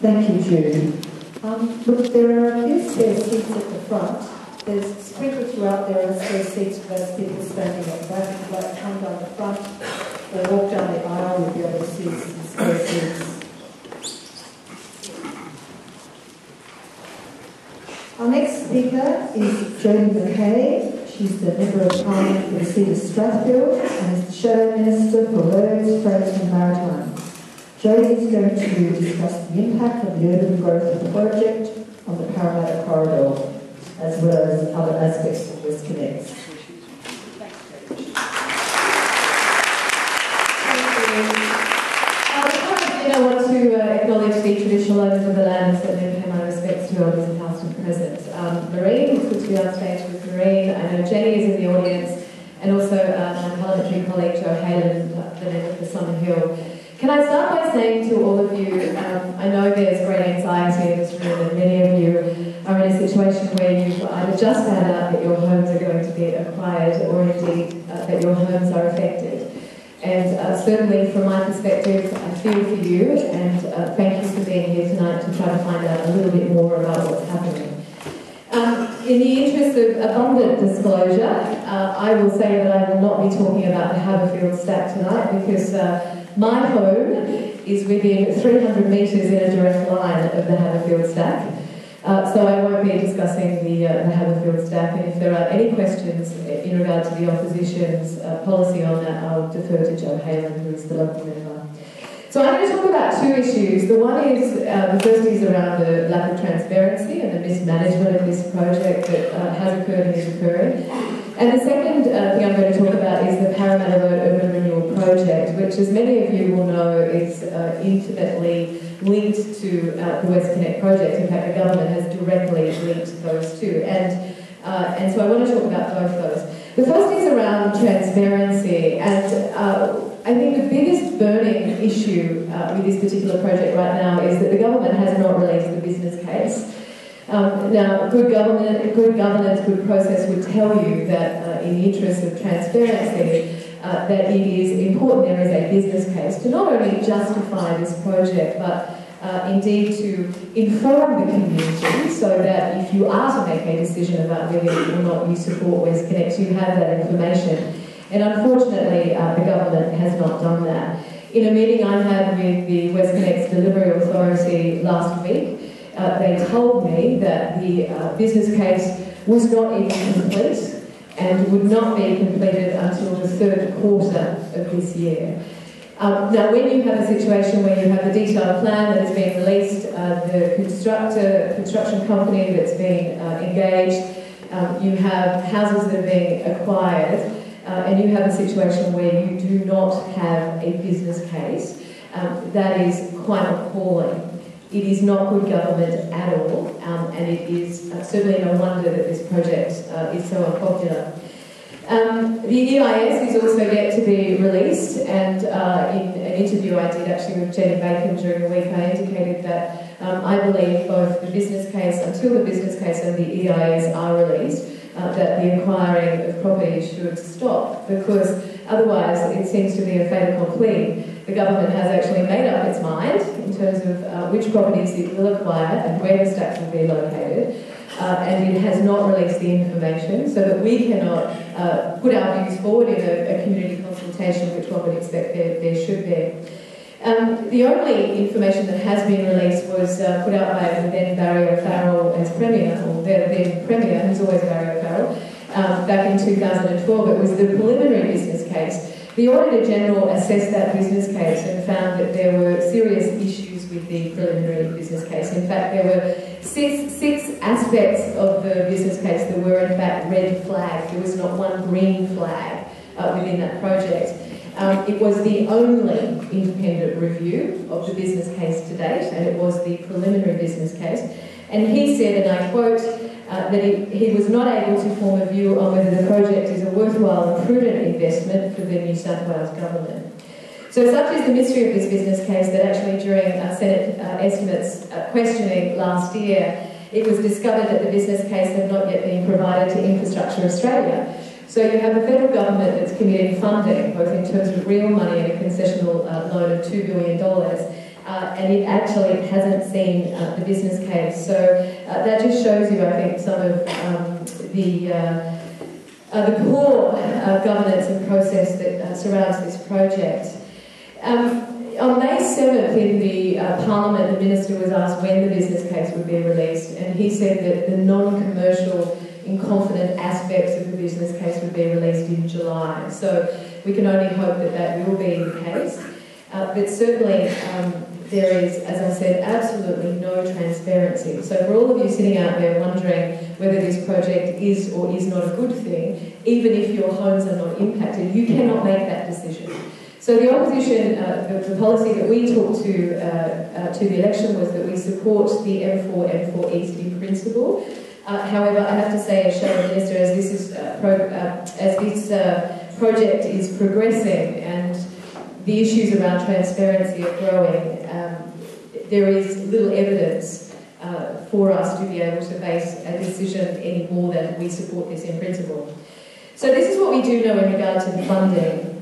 Thank you, Jodi. Look, there are a few spare seats at the front. There's sprinkled throughout there are spare seats for those people standing at the back. If you'd like to come down the front or walk down the aisle, you'll be able to see some spare seats. Our next speaker is Jodi McKay. She's the Member of Parliament for the seat of Strathfield and is the Shadow Minister for Roads, Freight and Maritime. Jodi is going to discuss the impact of the urban growth of the project on the Parramatta corridor, as well as other aspects of WestCONnex. I want to acknowledge the traditional owners of the lands and then pay my respects to elders past and present. Lorraine, it's good to be on stage with Lorraine. I know Jenny is in the audience, and also my parliamentary colleague Jo Halen, the member for Summer Hill. Can I start by saying to all of you, I know there's great anxiety in this room, and many of you are in a situation where you've either just found out that your homes are going to be acquired or indeed that your homes are affected. And certainly from my perspective, I feel for you, and thank you for being here tonight to try to find out a little bit more about what's happening. In the interest of abundant disclosure, I will say that I will not be talking about the Haberfield stack tonight because my home is within 300 metres in a direct line of the Haberfield stack. So I won't be discussing the Haberfield stack, and if there are any questions in regard to the opposition's policy on that, I'll defer to Jo Halen, who is the local member. So I'm going to talk about two issues. The one is, the first is around the lack of transparency and the mismanagement of this project that has occurred and is occurring. And the second thing I'm going to talk about is the Parramatta Road Urban Renewal Project, which, as many of you will know, is intimately linked to the WestCONnex project. In fact, the government has directly linked those two. And so I want to talk about both of those. The first is around transparency, and I think the biggest burning issue with this particular project right now is that the government has not released the business case. Now, good governance, good process would tell you that in the interest of transparency, that it is important there is a business case to not only justify this project, but indeed to inform the community so that if you are to make a decision about whether or not you support WestCONnex, you have that information. And unfortunately, the government has not done that. In a meeting I had with the WestCONnex Delivery Authority last week, they told me that the business case was not even complete and would not be completed until the third quarter of this year. Now, when you have a situation where you have a detailed plan that has been released, the construction company that's been engaged, you have houses that are being acquired, and you have a situation where you do not have a business case, that is quite appalling. It is not good government at all, and it is certainly no wonder that this project is so unpopular. The EIS is also yet to be released, and in an interview I did actually with Jenny Bacon during the week, I indicated that I believe both the business case, until the business case and the EIS are released, that the acquiring of property should stop, because otherwise it seems to be a fait accompli. The government has actually made up its mind in terms of which properties it will acquire and where the stacks will be located, and it has not released the information so that we cannot put our views forward in a community consultation, which one would expect there should be. The only information that has been released was put out by the then Barry O'Farrell as Premier, or their then Premier, who's always Barry O'Farrell, back in 2012. It was the preliminary business case. The Auditor General assessed that business case and found that there were serious issues with the preliminary business case. In fact, there were six aspects of the business case that were in fact red flags. There was not one green flag within that project. It was the only independent review of the business case to date, and it was the preliminary business case. And he said, and I quote, that he was not able to form a view on whether the project is a worthwhile and prudent investment for the New South Wales government. So such is the mystery of this business case that actually during Senate estimates questioning last year, it was discovered that the business case had not yet been provided to Infrastructure Australia. So you have a federal government that's committing funding, both in terms of real money and a concessional loan of $2 billion, and it actually hasn't seen the business case. So that just shows you, I think, some of the poor governance and process that surrounds this project. On May 7th in the Parliament, the Minister was asked when the business case would be released, and he said that the non-commercial in confident aspects of the business case would be released in July. So we can only hope that that will be the case. But certainly there is, as I said, absolutely no transparency. So for all of you sitting out there wondering whether this project is or is not a good thing, even if your homes are not impacted, you cannot make that decision. So the opposition, the policy that we took to the election was that we support the M4 East in principle. However, I have to say, as Shadow Minister, as this project is progressing and the issues around transparency are growing, there is little evidence for us to be able to base a decision any more than we support this in principle. So this is what we do know in regard to the funding.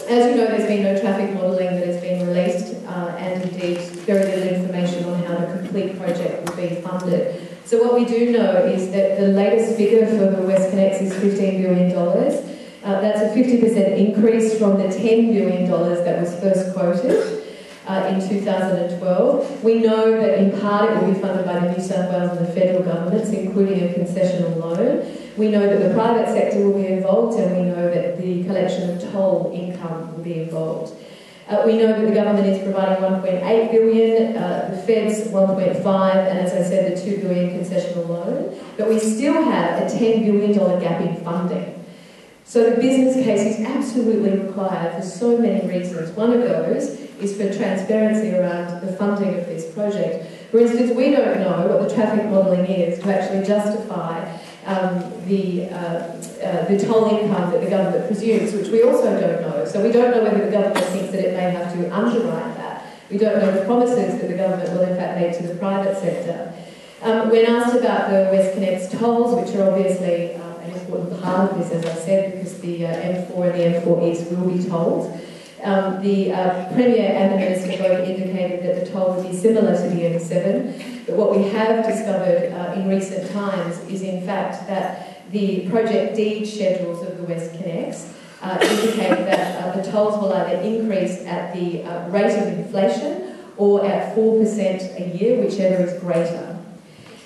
As you know, there's been no traffic modelling that has been released, and indeed very little information on how the complete project will be funded. So what we do know is that the latest figure for the WestCONnex is $15 billion. That's a 50% increase from the $10 billion that was first quoted in 2012. We know that in part it will be funded by the New South Wales and the federal governments, including a concessional loan. We know that the private sector will be involved, and we know that the collection of toll income will be involved. We know that the government is providing $1.8 billion, the feds $1.5, and as I said, the $2 billion concessional loan. But we still have a $10 billion gap in funding. So the business case is absolutely required for so many reasons. One of those is for transparency around the funding of this project. For instance, we don't know what the traffic modelling is to actually justify the toll income that the government presumes, which we also don't know. So we don't know whether the government thinks that it may have to underwrite that. We don't know the promises that the government will in fact make to the private sector. When asked about the WestCONnex tolls, which are obviously an important part of this, as I said, because the M4 and the M4 East will be tolled, the Premier and the Minister both indicated that the toll would be similar to the M7. But what we have discovered in recent times is in fact that the project deed schedules of the WestCONnex indicate that the tolls will either increase at the rate of inflation or at 4% a year, whichever is greater.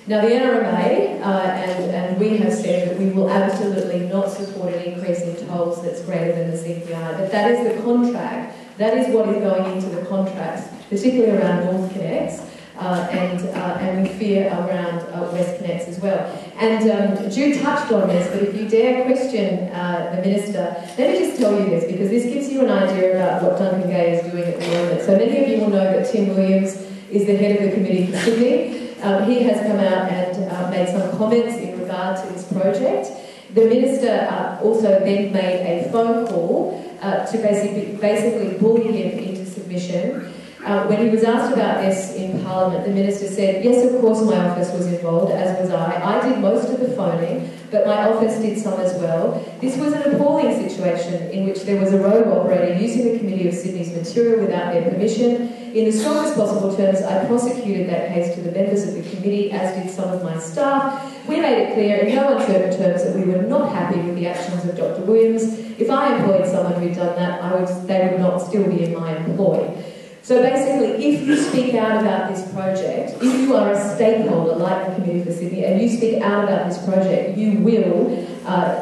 Now the NRMA, and we have said that we will absolutely not support an increase in tolls that's greater than the CPI, but that is the contract, that is what is going into the contracts, particularly around WestCONnex, and we fear around WestCONnex as well. And Jude touched on this, but if you dare question the Minister, let me just tell you this, because this gives you an idea about what Duncan Gay is doing at the moment. So many of you will know that Tim Williams is the head of the Committee for Sydney. He has come out and made some comments in regard to this project. The Minister also then made a phone call to basically bully him into submission. When he was asked about this in Parliament, the Minister said, yes, of course my office was involved, as was I. I did most of the phoning, but my office did some as well. This was an appalling situation in which there was a road operator using the Committee of Sydney's material without their permission. In the strongest possible terms, I prosecuted that case to the members of the committee, as did some of my staff. We made it clear in no uncertain terms that we were not happy with the actions of Dr. Williams. If I employed someone who'd done that, they would not still be in my employ. So basically, if you speak out about this project, if you are a stakeholder like the Committee for Sydney and you speak out about this project, you will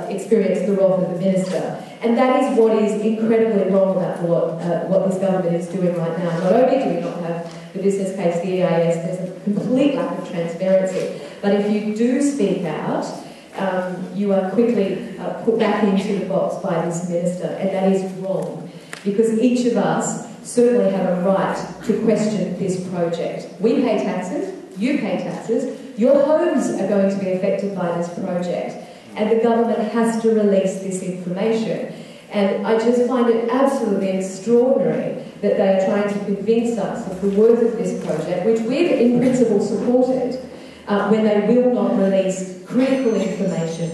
experience the wrath of the Minister. And that is what is incredibly wrong about what this government is doing right now. Not only do we not have the business case, the EIS, there's a complete lack of transparency. But if you do speak out, you are quickly put back into the box by this Minister, and that is wrong. Because each of us certainly have a right to question this project. We pay taxes, you pay taxes, your homes are going to be affected by this project, and the government has to release this information. And I just find it absolutely extraordinary that they are trying to convince us of the worth of this project, which we've in principle supported, when they will not release critical information.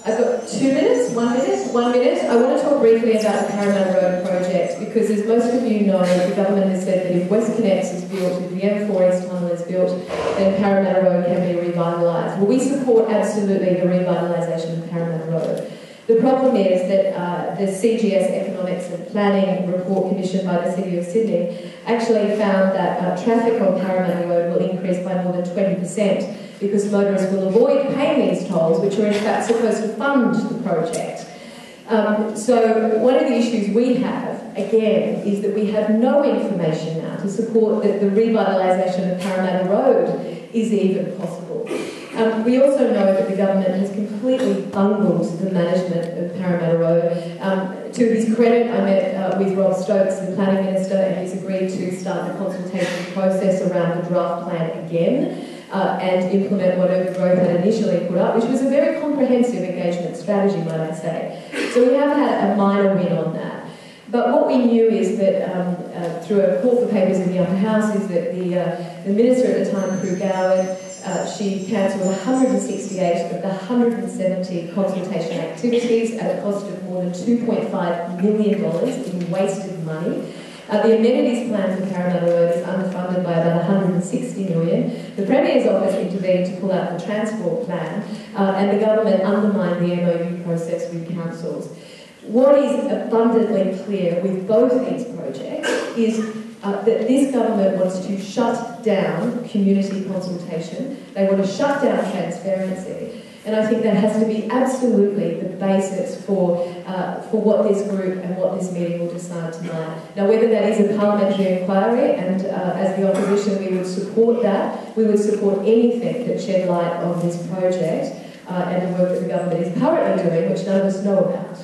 I've got 2 minutes, 1 minute, 1 minute. I want to talk briefly about the Parramatta Road project because, as most of you know, the government has said that if WestCONnex is built, if the M4 East Tunnel is built, then Parramatta Road can be revitalised. Well, we support absolutely the revitalisation of Parramatta Road. The problem is that the CGS Economics and Planning report commissioned by the City of Sydney actually found that traffic on Parramatta Road will increase by more than 20% because motorists will avoid paying these tolls, which are in fact supposed to fund the project. So one of the issues we have, again, is that we have no information now to support that the revitalisation of Parramatta Road is even possible. We also know that the government has completely bungled the management of Parramatta Road. To his credit, I met with Rob Stokes, the Planning Minister, and he's agreed to start the consultation process around the draft plan again and implement whatever Grove had initially put up, which was a very comprehensive engagement strategy, might I say. So we have had a minor win on that. But what we knew is that through a call for papers in the Upper House is that the Minister at the time, Prue Goward, she cancelled 168 of the 170 consultation activities at a cost of more than $2.5 million in wasted money. The amenities plan for Parramatta Road is underfunded by about $160 million. The Premier's office intervened to pull out the transport plan, and the government undermined the MOU process with councils. What is abundantly clear with both these projects is that this government wants to shut down community consultation. They want to shut down transparency. And I think that has to be absolutely the basis for what this group and what this meeting will decide tonight. Now, whether that is a parliamentary inquiry, and as the opposition we would support that, we would support anything that shed light on this project and the work that the government is currently doing, which none of us know about.